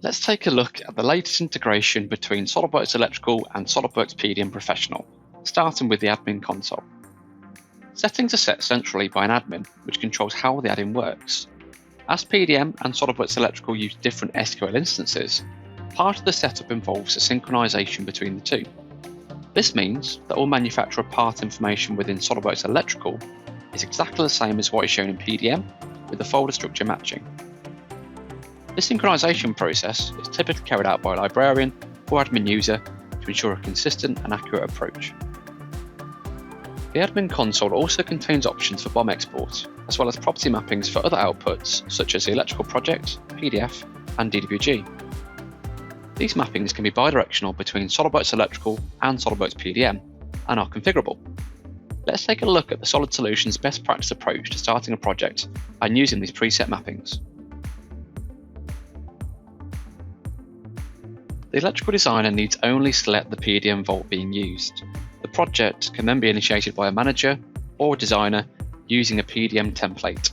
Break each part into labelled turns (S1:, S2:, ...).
S1: Let's take a look at the latest integration between SOLIDWORKS Electrical and SOLIDWORKS PDM Professional, starting with the admin console. Settings are set centrally by an admin, which controls how the add-in works. As PDM and SOLIDWORKS Electrical use different SQL instances, part of the setup involves a synchronization between the two. This means that all manufacturer part information within SOLIDWORKS Electrical is exactly the same as what is shown in PDM, with the folder structure matching. This synchronization process is typically carried out by a librarian or admin user to ensure a consistent and accurate approach. The admin console also contains options for BOM export, as well as property mappings for other outputs such as the electrical project, PDF, and DWG. These mappings can be bidirectional between SOLIDWORKS Electrical and SOLIDWORKS PDM and are configurable. Let's take a look at the Solid Solutions best practice approach to starting a project and using these preset mappings. The electrical designer needs only select the PDM vault being used. The project can then be initiated by a manager or designer using a PDM template.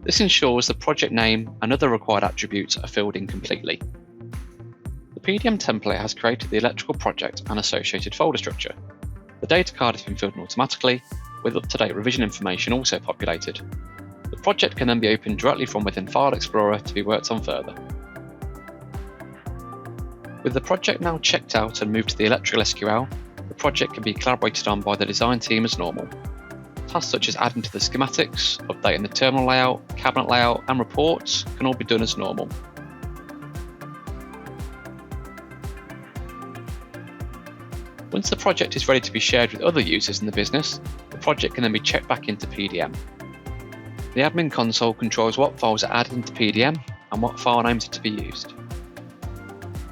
S1: This ensures the project name and other required attributes are filled in completely. The PDM template has created the electrical project and associated folder structure. The data card has been filled in automatically, with up-to-date revision information also populated. The project can then be opened directly from within File Explorer to be worked on further. With the project now checked out and moved to the electrical SQL, the project can be collaborated on by the design team as normal. Tasks such as adding to the schematics, updating the terminal layout, cabinet layout, and reports can all be done as normal. Once the project is ready to be shared with other users in the business, the project can then be checked back into PDM. The admin console controls what files are added into PDM and what file names are to be used.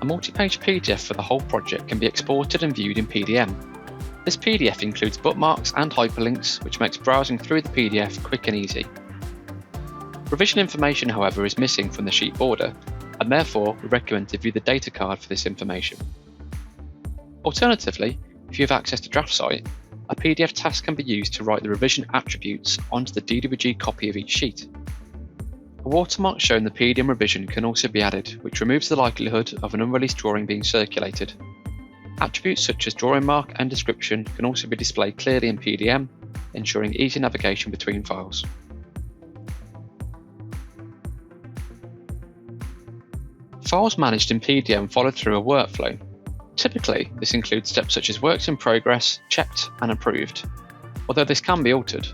S1: A multi-page PDF for the whole project can be exported and viewed in PDM. This PDF includes bookmarks and hyperlinks, which makes browsing through the PDF quick and easy. Revision information, however, is missing from the sheet border, and therefore we recommend to view the data card for this information. Alternatively, if you have access to DraftSight, a PDF task can be used to write the revision attributes onto the DWG copy of each sheet. A watermark showing the PDM revision can also be added, which removes the likelihood of an unreleased drawing being circulated. Attributes such as drawing mark and description can also be displayed clearly in PDM, ensuring easy navigation between files. Files managed in PDM follow through a workflow. Typically, this includes steps such as works in progress, checked and approved, although this can be altered.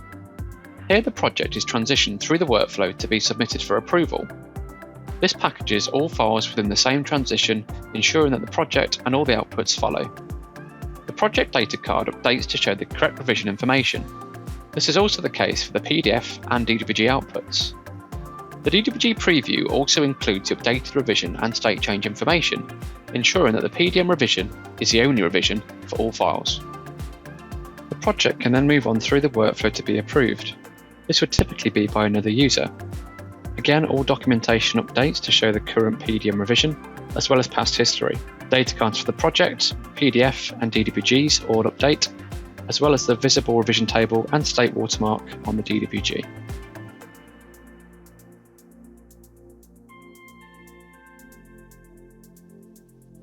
S1: Here the project is transitioned through the workflow to be submitted for approval. This packages all files within the same transition, ensuring that the project and all the outputs follow. The project data card updates to show the correct revision information. This is also the case for the PDF and DWG outputs. The DWG preview also includes the updated revision and state change information, ensuring that the PDM revision is the only revision for all files. The project can then move on through the workflow to be approved. This would typically be by another user. Again, all documentation updates to show the current PDM revision, as well as past history. Data cards for the project, PDF and DWGs all update, as well as the visible revision table and state watermark on the DWG.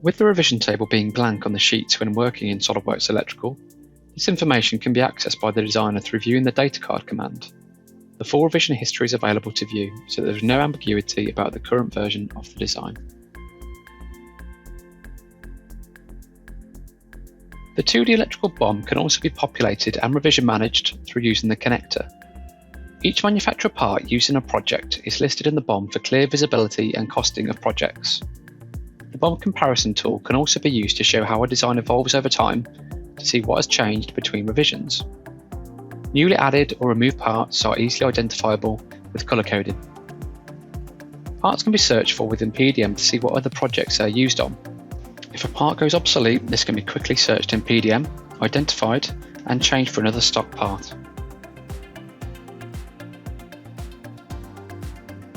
S1: With the revision table being blank on the sheets when working in SOLIDWORKS Electrical, this information can be accessed by the designer through viewing the data card command. The full revision history is available to view, so there is no ambiguity about the current version of the design. The 2D electrical BOM can also be populated and revision managed through using the connector. Each manufacturer part used in a project is listed in the BOM for clear visibility and costing of projects. The BOM comparison tool can also be used to show how a design evolves over time to see what has changed between revisions. Newly added or removed parts are easily identifiable with colour-coded. Parts can be searched for within PDM to see what other projects they are used on. If a part goes obsolete, this can be quickly searched in PDM, identified, and changed for another stock part.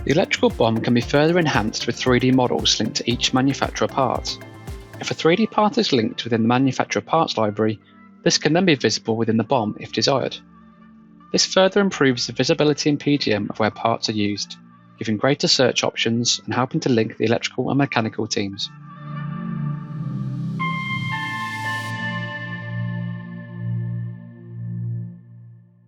S1: The electrical BOM can be further enhanced with 3D models linked to each manufacturer part. If a 3D part is linked within the manufacturer parts library, this can then be visible within the BOM if desired. This further improves the visibility in PDM of where parts are used, giving greater search options and helping to link the electrical and mechanical teams.